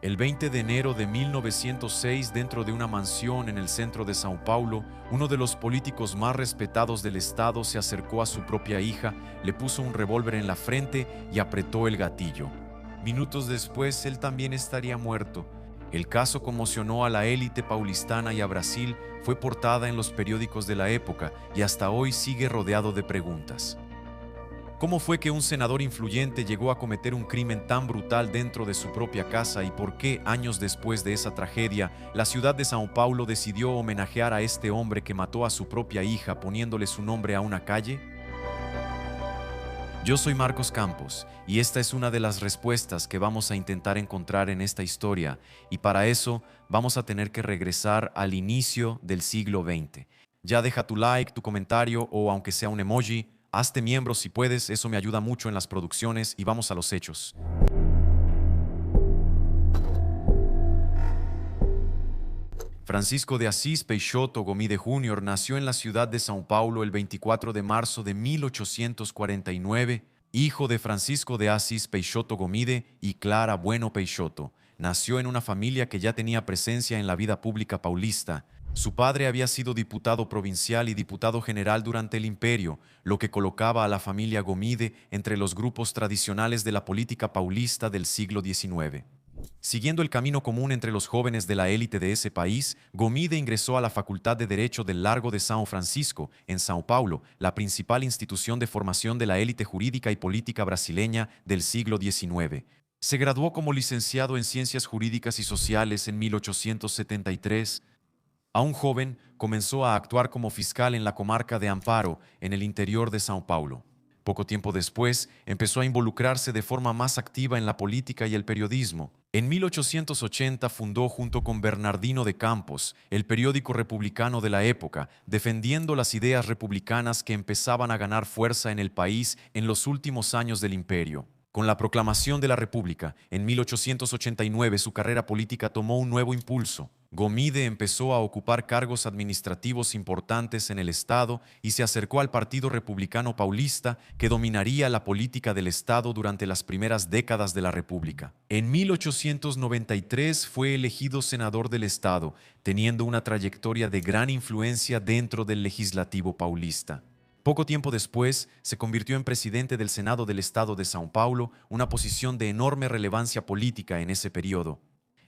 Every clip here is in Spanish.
El 20 de enero de 1906, dentro de una mansión en el centro de São Paulo, uno de los políticos más respetados del estado se acercó a su propia hija, le puso un revólver en la frente y apretó el gatillo. Minutos después, él también estaría muerto. El caso conmocionó a la élite paulistana y a Brasil, fue portada en los periódicos de la época y hasta hoy sigue rodeado de preguntas. ¿Cómo fue que un senador influyente llegó a cometer un crimen tan brutal dentro de su propia casa y por qué, años después de esa tragedia, la ciudad de São Paulo decidió homenajear a este hombre que mató a su propia hija poniéndole su nombre a una calle? Yo soy Marcos Campos y esta es una de las respuestas que vamos a intentar encontrar en esta historia, y para eso vamos a tener que regresar al inicio del siglo XX. Ya deja tu like, tu comentario o aunque sea un emoji. Hazte miembro si puedes, eso me ayuda mucho en las producciones y vamos a los hechos. Francisco de Assis Peixoto Gomide Jr. nació en la ciudad de São Paulo el 24 de marzo de 1849, hijo de Francisco de Assis Peixoto Gomide y Clara Bueno Peixoto. Nació en una familia que ya tenía presencia en la vida pública paulista. Su padre había sido diputado provincial y diputado general durante el imperio, lo que colocaba a la familia Gomide entre los grupos tradicionales de la política paulista del siglo XIX. Siguiendo el camino común entre los jóvenes de la élite de ese país, Gomide ingresó a la Facultad de Derecho del Largo de São Francisco, en São Paulo, la principal institución de formación de la élite jurídica y política brasileña del siglo XIX. Se graduó como licenciado en Ciencias Jurídicas y Sociales en 1873. Aún joven, comenzó a actuar como fiscal en la comarca de Amparo, en el interior de São Paulo. Poco tiempo después, empezó a involucrarse de forma más activa en la política y el periodismo. En 1880 fundó junto con Bernardino de Campos el periódico republicano de la época, defendiendo las ideas republicanas que empezaban a ganar fuerza en el país en los últimos años del imperio. Con la proclamación de la República, en 1889 su carrera política tomó un nuevo impulso. Gomide empezó a ocupar cargos administrativos importantes en el Estado y se acercó al Partido Republicano Paulista, que dominaría la política del Estado durante las primeras décadas de la República. En 1893 fue elegido senador del Estado, teniendo una trayectoria de gran influencia dentro del legislativo paulista. Poco tiempo después, se convirtió en presidente del Senado del Estado de São Paulo, una posición de enorme relevancia política en ese periodo.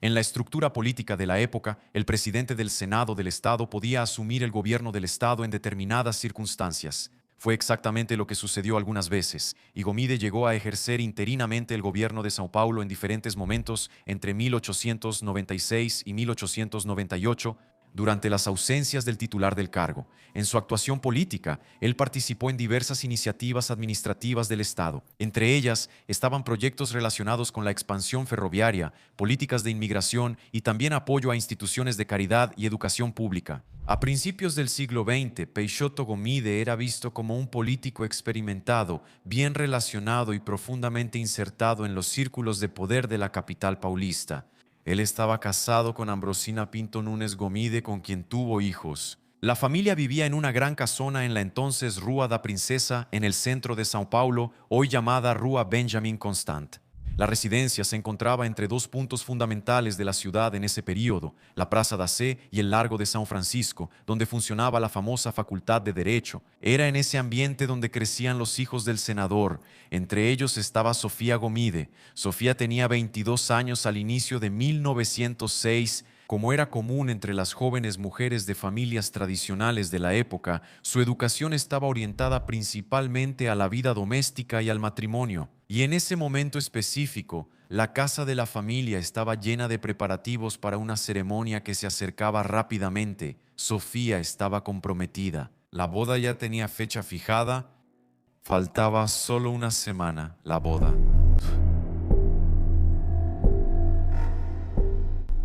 En la estructura política de la época, el presidente del Senado del Estado podía asumir el gobierno del Estado en determinadas circunstancias. Fue exactamente lo que sucedió algunas veces, y Gomide llegó a ejercer interinamente el gobierno de São Paulo en diferentes momentos entre 1896 y 1898, durante las ausencias del titular del cargo. En su actuación política, él participó en diversas iniciativas administrativas del Estado. Entre ellas estaban proyectos relacionados con la expansión ferroviaria, políticas de inmigración y también apoyo a instituciones de caridad y educación pública. A principios del siglo XX, Peixoto Gomide era visto como un político experimentado, bien relacionado y profundamente insertado en los círculos de poder de la capital paulista. Él estaba casado con Ambrosina Pinto Nunes Gomide, con quien tuvo hijos. La familia vivía en una gran casona en la entonces Rua da Princesa, en el centro de São Paulo, hoy llamada Rua Benjamin Constant. La residencia se encontraba entre dos puntos fundamentales de la ciudad en ese período, la Praça da Sé y el Largo de São Francisco, donde funcionaba la famosa Facultad de Derecho. Era en ese ambiente donde crecían los hijos del senador. Entre ellos estaba Sofía Gomide. Sofía tenía 22 años al inicio de 1906. Como era común entre las jóvenes mujeres de familias tradicionales de la época, su educación estaba orientada principalmente a la vida doméstica y al matrimonio. Y en ese momento específico, la casa de la familia estaba llena de preparativos para una ceremonia que se acercaba rápidamente. Sofía estaba comprometida. La boda ya tenía fecha fijada. Faltaba solo una semana, la boda.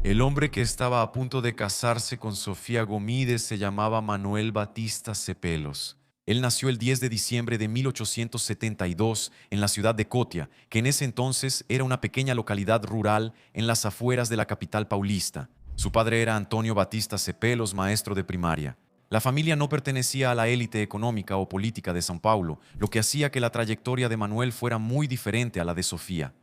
El hombre que estaba a punto de casarse con Sofía Gomide se llamaba Manuel Batista Cepelos. Él nació el 10 de diciembre de 1872 en la ciudad de Cotia, que en ese entonces era una pequeña localidad rural en las afueras de la capital paulista. Su padre era Antonio Batista Cepelos, maestro de primaria. La familia no pertenecía a la élite económica o política de São Paulo, lo que hacía que la trayectoria de Manuel fuera muy diferente a la de Sofía.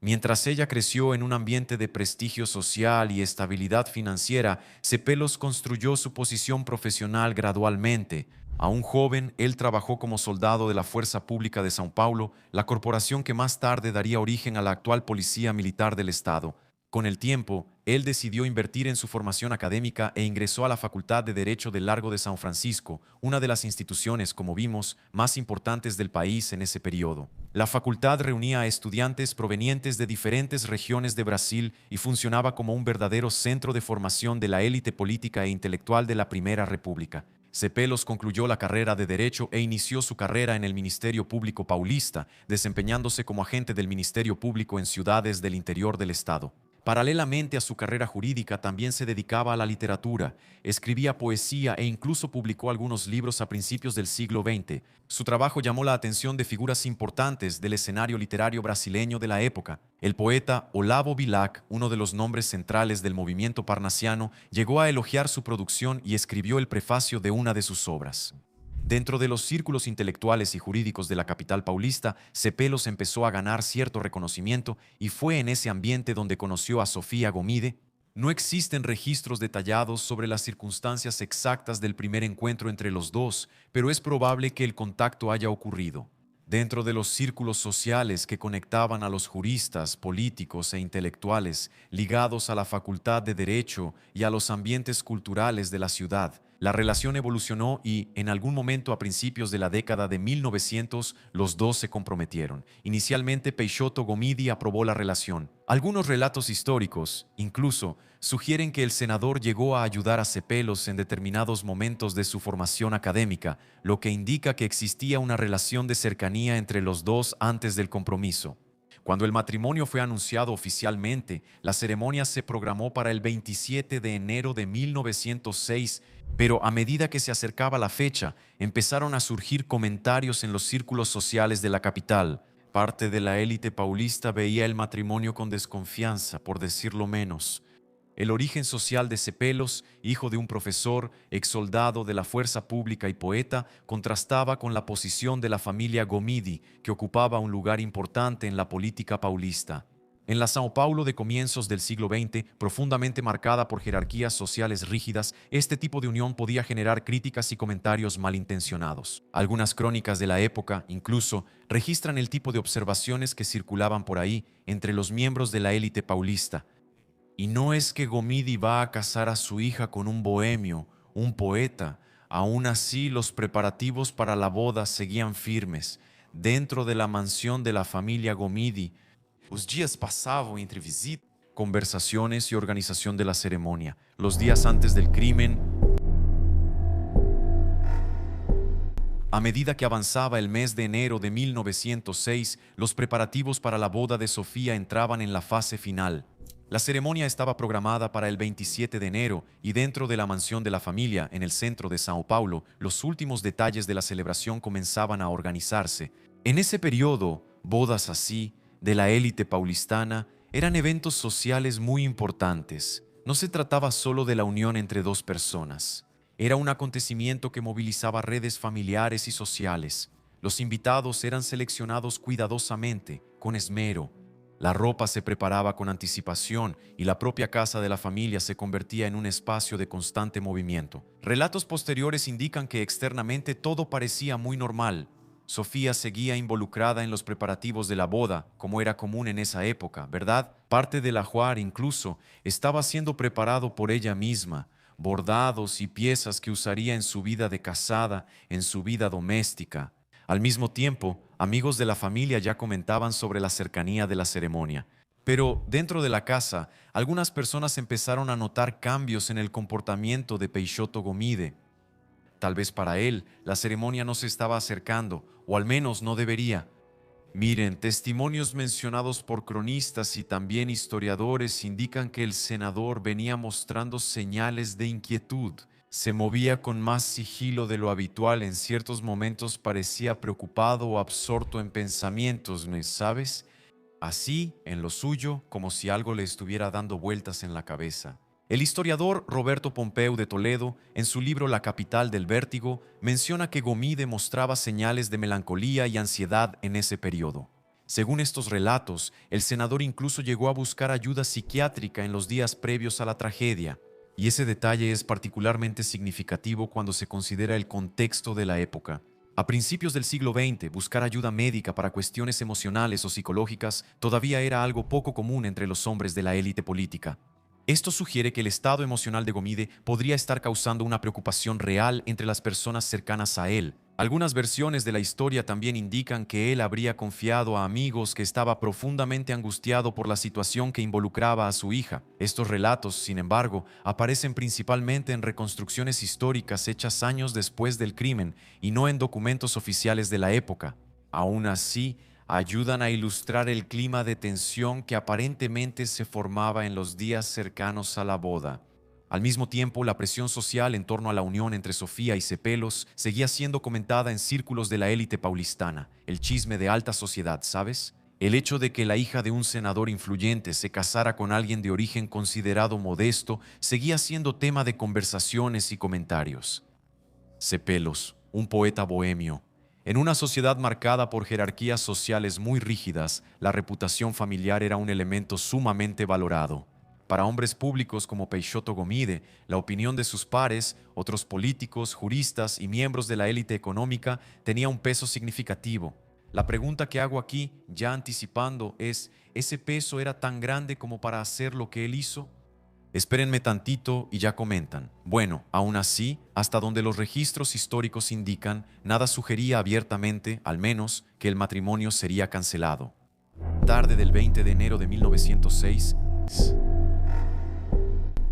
Mientras ella creció en un ambiente de prestigio social y estabilidad financiera, Cepelos construyó su posición profesional gradualmente. Aún joven, él trabajó como soldado de la Fuerza Pública de São Paulo, la corporación que más tarde daría origen a la actual Policía Militar del Estado. Con el tiempo, él decidió invertir en su formación académica e ingresó a la Facultad de Derecho del Largo de San Francisco, una de las instituciones, como vimos, más importantes del país en ese periodo. La facultad reunía a estudiantes provenientes de diferentes regiones de Brasil y funcionaba como un verdadero centro de formación de la élite política e intelectual de la Primera República. Cepelos concluyó la carrera de Derecho e inició su carrera en el Ministerio Público Paulista, desempeñándose como agente del Ministerio Público en ciudades del interior del estado. Paralelamente a su carrera jurídica, también se dedicaba a la literatura, escribía poesía e incluso publicó algunos libros a principios del siglo XX. Su trabajo llamó la atención de figuras importantes del escenario literario brasileño de la época. El poeta Olavo Bilac, uno de los nombres centrales del movimiento parnasiano, llegó a elogiar su producción y escribió el prefacio de una de sus obras. Dentro de los círculos intelectuales y jurídicos de la capital paulista, Cepelos empezó a ganar cierto reconocimiento y fue en ese ambiente donde conoció a Sofía Gomide. No existen registros detallados sobre las circunstancias exactas del primer encuentro entre los dos, pero es probable que el contacto haya ocurrido. Dentro de los círculos sociales que conectaban a los juristas, políticos e intelectuales ligados a la Facultad de Derecho y a los ambientes culturales de la ciudad, la relación evolucionó y, en algún momento a principios de la década de 1900, los dos se comprometieron. Inicialmente, Peixoto Gomide aprobó la relación. Algunos relatos históricos, incluso, sugieren que el senador llegó a ayudar a Cepelos en determinados momentos de su formación académica, lo que indica que existía una relación de cercanía entre los dos antes del compromiso. Cuando el matrimonio fue anunciado oficialmente, la ceremonia se programó para el 27 de enero de 1906, pero a medida que se acercaba la fecha, empezaron a surgir comentarios en los círculos sociales de la capital. Parte de la élite paulista veía el matrimonio con desconfianza, por decirlo menos. El origen social de Cepelos, hijo de un profesor, exsoldado de la fuerza pública y poeta, contrastaba con la posición de la familia Gomide, que ocupaba un lugar importante en la política paulista. En la São Paulo de comienzos del siglo XX, profundamente marcada por jerarquías sociales rígidas, este tipo de unión podía generar críticas y comentarios malintencionados. Algunas crónicas de la época, incluso, registran el tipo de observaciones que circulaban por ahí entre los miembros de la élite paulista. Y no es que Gomide va a casar a su hija con un bohemio, un poeta. Aún así, los preparativos para la boda seguían firmes. Dentro de la mansión de la familia Gomide, los días pasaban entre visitas, conversaciones y organización de la ceremonia. Los días antes del crimen, a medida que avanzaba el mes de enero de 1906, los preparativos para la boda de Sofía entraban en la fase final. La ceremonia estaba programada para el 27 de enero y dentro de la mansión de la familia, en el centro de São Paulo, los últimos detalles de la celebración comenzaban a organizarse. En ese periodo, bodas así, de la élite paulistana, eran eventos sociales muy importantes. No se trataba solo de la unión entre dos personas. Era un acontecimiento que movilizaba redes familiares y sociales. Los invitados eran seleccionados cuidadosamente, con esmero. La ropa se preparaba con anticipación y la propia casa de la familia se convertía en un espacio de constante movimiento. Relatos posteriores indican que externamente todo parecía muy normal. Sofía seguía involucrada en los preparativos de la boda, como era común en esa época, ¿verdad? Parte del ajuar incluso estaba siendo preparado por ella misma, bordados y piezas que usaría en su vida de casada, en su vida doméstica. Al mismo tiempo, amigos de la familia ya comentaban sobre la cercanía de la ceremonia. Pero dentro de la casa, algunas personas empezaron a notar cambios en el comportamiento de Peixoto Gomide. Tal vez para él, la ceremonia no se estaba acercando, o al menos no debería. Miren, testimonios mencionados por cronistas y también historiadores indican que el senador venía mostrando señales de inquietud. Se movía con más sigilo de lo habitual, en ciertos momentos parecía preocupado o absorto en pensamientos, ¿no sabes? Así, en lo suyo, como si algo le estuviera dando vueltas en la cabeza. El historiador Roberto Pompeu de Toledo, en su libro La capital del vértigo, menciona que Gomide mostraba señales de melancolía y ansiedad en ese periodo. Según estos relatos, el senador incluso llegó a buscar ayuda psiquiátrica en los días previos a la tragedia, y ese detalle es particularmente significativo cuando se considera el contexto de la época. A principios del siglo XX, buscar ayuda médica para cuestiones emocionales o psicológicas todavía era algo poco común entre los hombres de la élite política. Esto sugiere que el estado emocional de Gomide podría estar causando una preocupación real entre las personas cercanas a él. Algunas versiones de la historia también indican que él habría confiado a amigos que estaba profundamente angustiado por la situación que involucraba a su hija. Estos relatos, sin embargo, aparecen principalmente en reconstrucciones históricas hechas años después del crimen y no en documentos oficiales de la época. Aún así, ayudan a ilustrar el clima de tensión que aparentemente se formaba en los días cercanos a la boda. Al mismo tiempo, la presión social en torno a la unión entre Sofía y Cepelos seguía siendo comentada en círculos de la élite paulistana, el chisme de alta sociedad, ¿sabes? El hecho de que la hija de un senador influyente se casara con alguien de origen considerado modesto seguía siendo tema de conversaciones y comentarios. Cepelos, un poeta bohemio. En una sociedad marcada por jerarquías sociales muy rígidas, la reputación familiar era un elemento sumamente valorado. Para hombres públicos como Peixoto Gomide, la opinión de sus pares, otros políticos, juristas y miembros de la élite económica tenía un peso significativo. La pregunta que hago aquí, ya anticipando, es: ¿ese peso era tan grande como para hacer lo que él hizo? Espérenme tantito y ya comentan. Bueno, aún así, hasta donde los registros históricos indican, nada sugería abiertamente, al menos, que el matrimonio sería cancelado. Tarde del 20 de enero de 1906,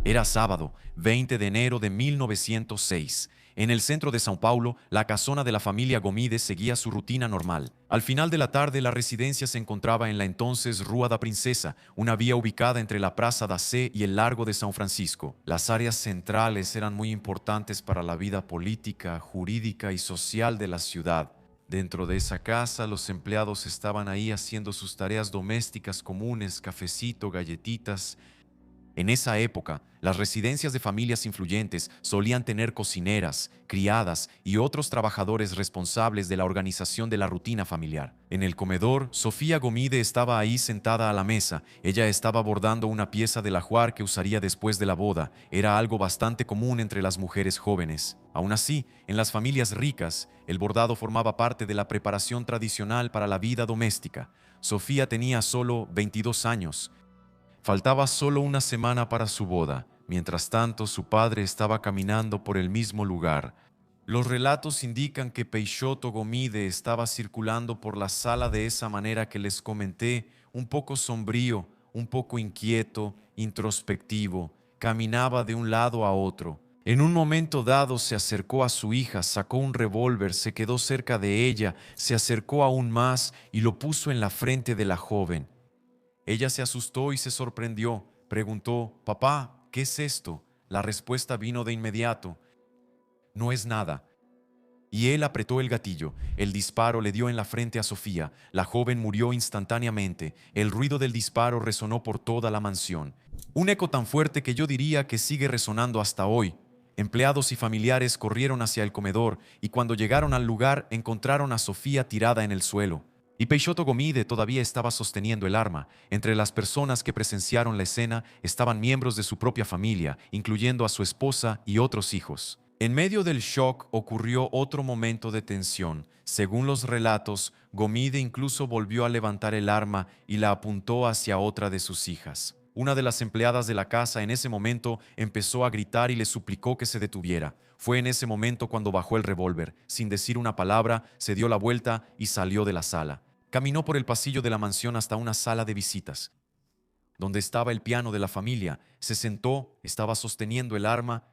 era sábado, 20 de enero de 1906. En el centro de São Paulo, la casona de la familia Gomide seguía su rutina normal. Al final de la tarde, la residencia se encontraba en la entonces Rua da Princesa, una vía ubicada entre la Praça da Sé y el Largo de São Francisco. Las áreas centrales eran muy importantes para la vida política, jurídica y social de la ciudad. Dentro de esa casa, los empleados estaban ahí haciendo sus tareas domésticas comunes, cafecito, galletitas. En esa época, las residencias de familias influyentes solían tener cocineras, criadas y otros trabajadores responsables de la organización de la rutina familiar. En el comedor, Sofía Gomide estaba ahí sentada a la mesa. Ella estaba bordando una pieza del ajuar que usaría después de la boda. Era algo bastante común entre las mujeres jóvenes. Aún así, en las familias ricas, el bordado formaba parte de la preparación tradicional para la vida doméstica. Sofía tenía solo 22 años. Faltaba solo una semana para su boda. Mientras tanto, su padre estaba caminando por el mismo lugar. Los relatos indican que Peixoto Gomide estaba circulando por la sala de esa manera que les comenté, un poco sombrío, un poco inquieto, introspectivo. Caminaba de un lado a otro. En un momento dado se acercó a su hija, sacó un revólver, se quedó cerca de ella, se acercó aún más y lo puso en la frente de la joven. Ella se asustó y se sorprendió. Preguntó: «Papá, ¿qué es esto?». La respuesta vino de inmediato: «No es nada». Y él apretó el gatillo. El disparo le dio en la frente a Sofía. La joven murió instantáneamente. El ruido del disparo resonó por toda la mansión. Un eco tan fuerte que yo diría que sigue resonando hasta hoy. Empleados y familiares corrieron hacia el comedor y cuando llegaron al lugar encontraron a Sofía tirada en el suelo. Y Peixoto Gomide todavía estaba sosteniendo el arma. Entre las personas que presenciaron la escena estaban miembros de su propia familia, incluyendo a su esposa y otros hijos. En medio del shock ocurrió otro momento de tensión. Según los relatos, Gomide incluso volvió a levantar el arma y la apuntó hacia otra de sus hijas. Una de las empleadas de la casa en ese momento empezó a gritar y le suplicó que se detuviera. Fue en ese momento cuando bajó el revólver. Sin decir una palabra, se dio la vuelta y salió de la sala. Caminó por el pasillo de la mansión hasta una sala de visitas, donde estaba el piano de la familia. Se sentó, estaba sosteniendo el arma.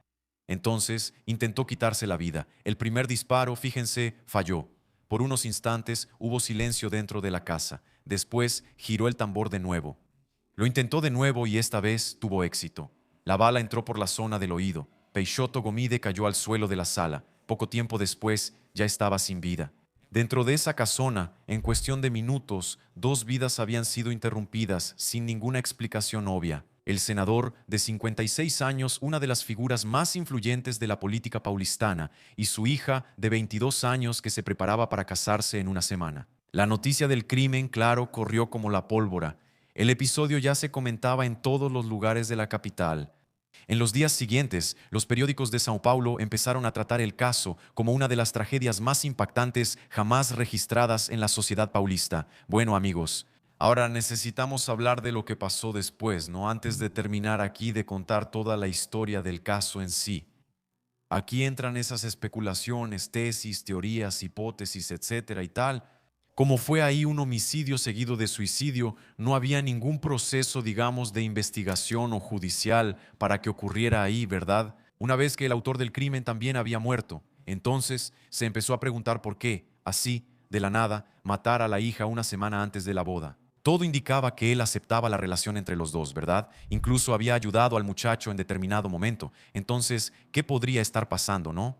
Entonces intentó quitarse la vida. El primer disparo, fíjense, falló. Por unos instantes hubo silencio dentro de la casa. Después giró el tambor de nuevo. Lo intentó de nuevo y esta vez tuvo éxito. La bala entró por la zona del oído. Peixoto Gomide cayó al suelo de la sala. Poco tiempo después ya estaba sin vida. Dentro de esa casona, en cuestión de minutos, 2 vidas habían sido interrumpidas sin ninguna explicación obvia. El senador, de 56 años, una de las figuras más influyentes de la política paulistana, y su hija, de 22 años, que se preparaba para casarse en una semana. La noticia del crimen, claro, corrió como la pólvora. El episodio ya se comentaba en todos los lugares de la capital. En los días siguientes, los periódicos de São Paulo empezaron a tratar el caso como una de las tragedias más impactantes jamás registradas en la sociedad paulista. Bueno, amigos, ahora necesitamos hablar de lo que pasó después, ¿no? Antes de terminar aquí de contar toda la historia del caso en sí. Aquí entran esas especulaciones, tesis, teorías, hipótesis, etcétera y tal. Como fue ahí un homicidio seguido de suicidio, no había ningún proceso, digamos, de investigación o judicial para que ocurriera ahí, ¿verdad? Una vez que el autor del crimen también había muerto. Entonces se empezó a preguntar por qué, así, de la nada, matar a la hija una semana antes de la boda. Todo indicaba que él aceptaba la relación entre los dos, ¿verdad? Incluso había ayudado al muchacho en determinado momento. Entonces, ¿qué podría estar pasando, no?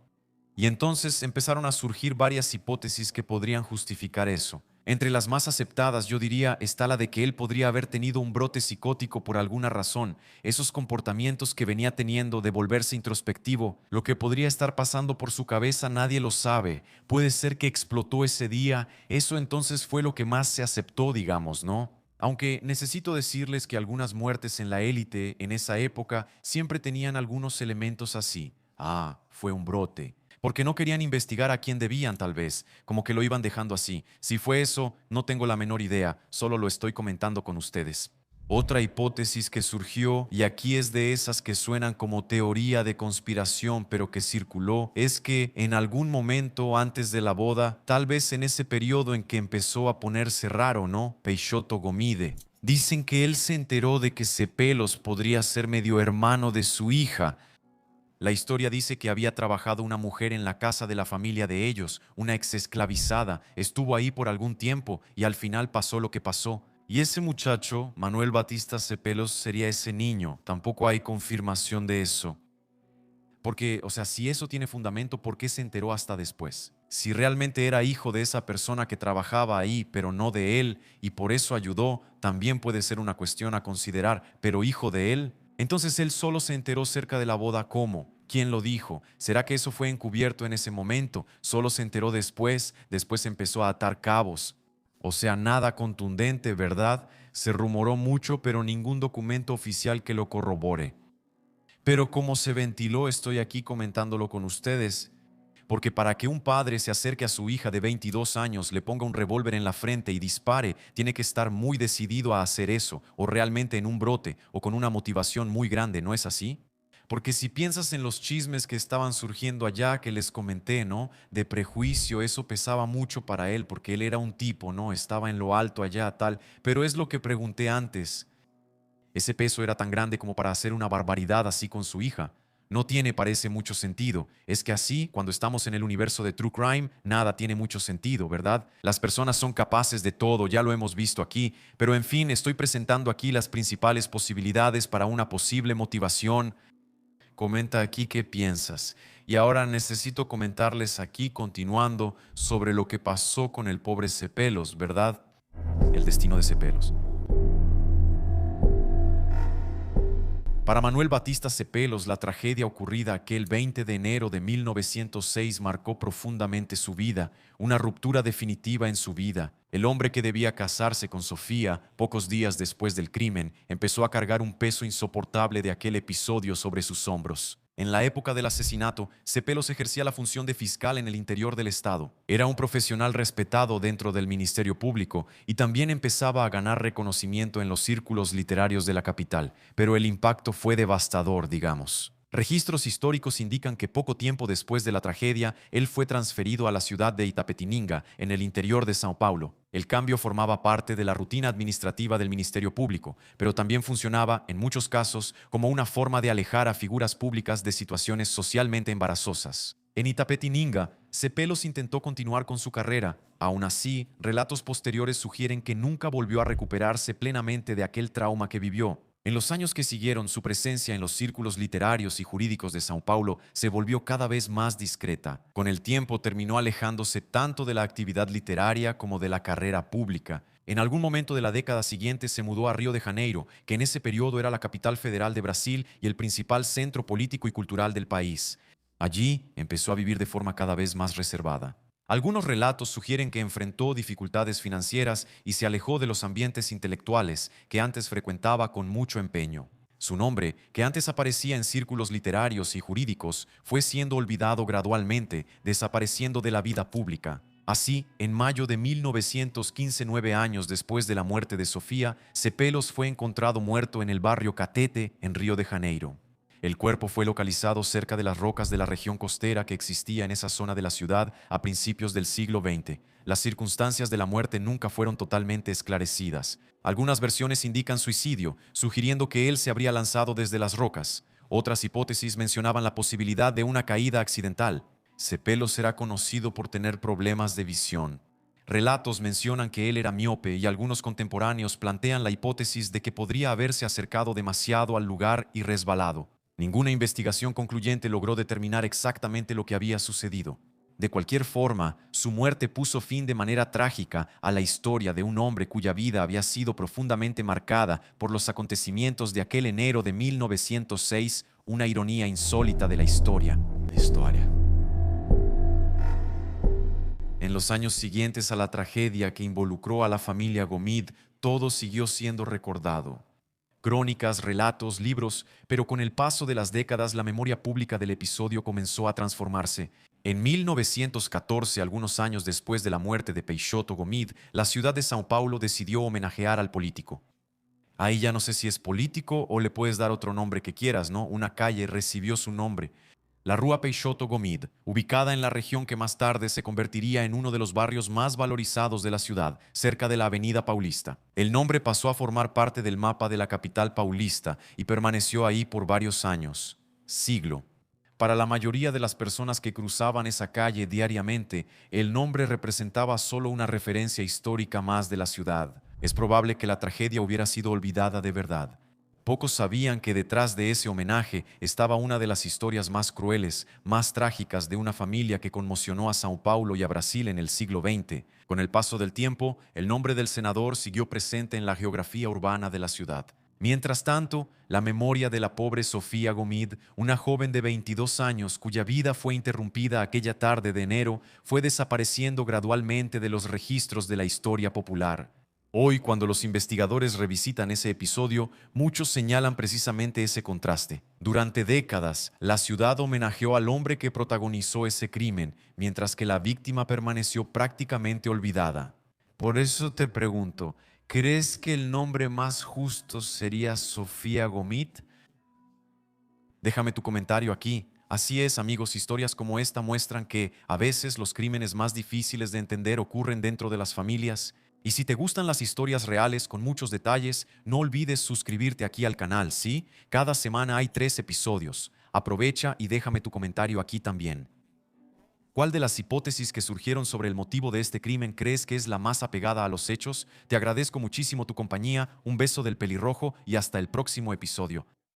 Y entonces empezaron a surgir varias hipótesis que podrían justificar eso. Entre las más aceptadas, yo diría, está la de que él podría haber tenido un brote psicótico por alguna razón, esos comportamientos que venía teniendo de volverse introspectivo, lo que podría estar pasando por su cabeza nadie lo sabe. Puede ser que explotó ese día, eso entonces fue lo que más se aceptó, digamos, ¿no? Aunque necesito decirles que algunas muertes en la élite en esa época siempre tenían algunos elementos así. Ah, fue un brote. Porque no querían investigar a quién debían, tal vez, como que lo iban dejando así. Si fue eso, no tengo la menor idea, solo lo estoy comentando con ustedes. Otra hipótesis que surgió, y aquí es de esas que suenan como teoría de conspiración, pero que circuló, es que en algún momento antes de la boda, tal vez en ese periodo en que empezó a ponerse raro, ¿no? Peixoto Gomide. Dicen que él se enteró de que Cepelos podría ser medio hermano de su hija. La historia dice que había trabajado una mujer en la casa de la familia de ellos, una exesclavizada, estuvo ahí por algún tiempo y al final pasó lo que pasó. Y ese muchacho, Manuel Batista Cepelos, sería ese niño. Tampoco hay confirmación de eso. Porque, o sea, si eso tiene fundamento, ¿por qué se enteró hasta después? Si realmente era hijo de esa persona que trabajaba ahí, pero no de él, y por eso ayudó, también puede ser una cuestión a considerar, pero hijo de él. Entonces él solo se enteró cerca de la boda. ¿Cómo? ¿Quién lo dijo? ¿Será que eso fue encubierto en ese momento? ¿Solo se enteró después? Después empezó a atar cabos. O sea, nada contundente, ¿verdad? Se rumoró mucho, pero ningún documento oficial que lo corrobore. Pero como se ventiló, estoy aquí comentándolo con ustedes. Porque para que un padre se acerque a su hija de 22 años, le ponga un revólver en la frente y dispare, tiene que estar muy decidido a hacer eso, o realmente en un brote, o con una motivación muy grande, ¿no es así? Porque si piensas en los chismes que estaban surgiendo allá, que les comenté, ¿no? De prejuicio, eso pesaba mucho para él, porque él era un tipo, ¿no? Estaba en lo alto allá, tal. Pero es lo que pregunté antes. Ese peso era tan grande como para hacer una barbaridad así con su hija. No tiene, parece, mucho sentido. Es que así, cuando estamos en el universo de True Crime, nada tiene mucho sentido, ¿verdad? Las personas son capaces de todo, ya lo hemos visto aquí, pero en fin, estoy presentando aquí las principales posibilidades para una posible motivación. Comenta aquí qué piensas. Y ahora necesito comentarles aquí, continuando, sobre lo que pasó con el pobre Cepelos, ¿verdad? El destino de Cepelos. Para Manuel Batista Cepelos, la tragedia ocurrida aquel 20 de enero de 1906 marcó profundamente su vida, una ruptura definitiva en su vida. El hombre que debía casarse con Sofía pocos días después del crimen empezó a cargar un peso insoportable de aquel episodio sobre sus hombros. En la época del asesinato, Cepelos ejercía la función de fiscal en el interior del Estado. Era un profesional respetado dentro del Ministerio Público y también empezaba a ganar reconocimiento en los círculos literarios de la capital, pero el impacto fue devastador, digamos. Registros históricos indican que poco tiempo después de la tragedia, él fue transferido a la ciudad de Itapetininga, en el interior de São Paulo. El cambio formaba parte de la rutina administrativa del Ministerio Público, pero también funcionaba, en muchos casos, como una forma de alejar a figuras públicas de situaciones socialmente embarazosas. En Itapetininga, Cepelos intentó continuar con su carrera. Aún así, relatos posteriores sugieren que nunca volvió a recuperarse plenamente de aquel trauma que vivió. En los años que siguieron, su presencia en los círculos literarios y jurídicos de São Paulo se volvió cada vez más discreta. Con el tiempo terminó alejándose tanto de la actividad literaria como de la carrera pública. En algún momento de la década siguiente se mudó a Río de Janeiro, que en ese periodo era la capital federal de Brasil y el principal centro político y cultural del país. Allí empezó a vivir de forma cada vez más reservada. Algunos relatos sugieren que enfrentó dificultades financieras y se alejó de los ambientes intelectuales que antes frecuentaba con mucho empeño. Su nombre, que antes aparecía en círculos literarios y jurídicos, fue siendo olvidado gradualmente, desapareciendo de la vida pública. Así, en mayo de 1915, 9 años después de la muerte de Sofía, Cepelos fue encontrado muerto en el barrio Catete, en Río de Janeiro. El cuerpo fue localizado cerca de las rocas de la región costera que existía en esa zona de la ciudad a principios del siglo XX. Las circunstancias de la muerte nunca fueron totalmente esclarecidas. Algunas versiones indican suicidio, sugiriendo que él se habría lanzado desde las rocas. Otras hipótesis mencionaban la posibilidad de una caída accidental. Cepelo será conocido por tener problemas de visión. Relatos mencionan que él era miope y algunos contemporáneos plantean la hipótesis de que podría haberse acercado demasiado al lugar y resbalado. Ninguna investigación concluyente logró determinar exactamente lo que había sucedido. De cualquier forma, su muerte puso fin de manera trágica a la historia de un hombre cuya vida había sido profundamente marcada por los acontecimientos de aquel enero de 1906, una ironía insólita de la historia. En los años siguientes a la tragedia que involucró a la familia Gomid, todo siguió siendo recordado. Crónicas, relatos, libros, pero con el paso de las décadas la memoria pública del episodio comenzó a transformarse. En 1914, algunos años después de la muerte de Peixoto Gomid, la ciudad de São Paulo decidió homenajear al político. Ahí ya no sé si es político o le puedes dar otro nombre que quieras, ¿no? Una calle recibió su nombre. La Rua Peixoto Gomid, ubicada en la región que más tarde se convertiría en uno de los barrios más valorizados de la ciudad, cerca de la Avenida Paulista. El nombre pasó a formar parte del mapa de la capital paulista y permaneció ahí por varios años. Siglo. Para la mayoría de las personas que cruzaban esa calle diariamente, el nombre representaba solo una referencia histórica más de la ciudad. Es probable que la tragedia hubiera sido olvidada de verdad. Pocos sabían que detrás de ese homenaje estaba una de las historias más crueles, más trágicas de una familia que conmocionó a São Paulo y a Brasil en el siglo XX. Con el paso del tiempo, el nombre del senador siguió presente en la geografía urbana de la ciudad. Mientras tanto, la memoria de la pobre Sofía Gomid, una joven de 22 años cuya vida fue interrumpida aquella tarde de enero, fue desapareciendo gradualmente de los registros de la historia popular. Hoy, cuando los investigadores revisitan ese episodio, muchos señalan precisamente ese contraste. Durante décadas, la ciudad homenajeó al hombre que protagonizó ese crimen, mientras que la víctima permaneció prácticamente olvidada. Por eso te pregunto, ¿crees que el nombre más justo sería Sofía Gomid? Déjame tu comentario aquí. Así es, amigos, historias como esta muestran que a veces los crímenes más difíciles de entender ocurren dentro de las familias. Y si te gustan las historias reales con muchos detalles, no olvides suscribirte aquí al canal, ¿sí? Cada semana hay 3 episodios. Aprovecha y déjame tu comentario aquí también. ¿Cuál de las hipótesis que surgieron sobre el motivo de este crimen crees que es la más apegada a los hechos? Te agradezco muchísimo tu compañía, un beso del pelirrojo y hasta el próximo episodio.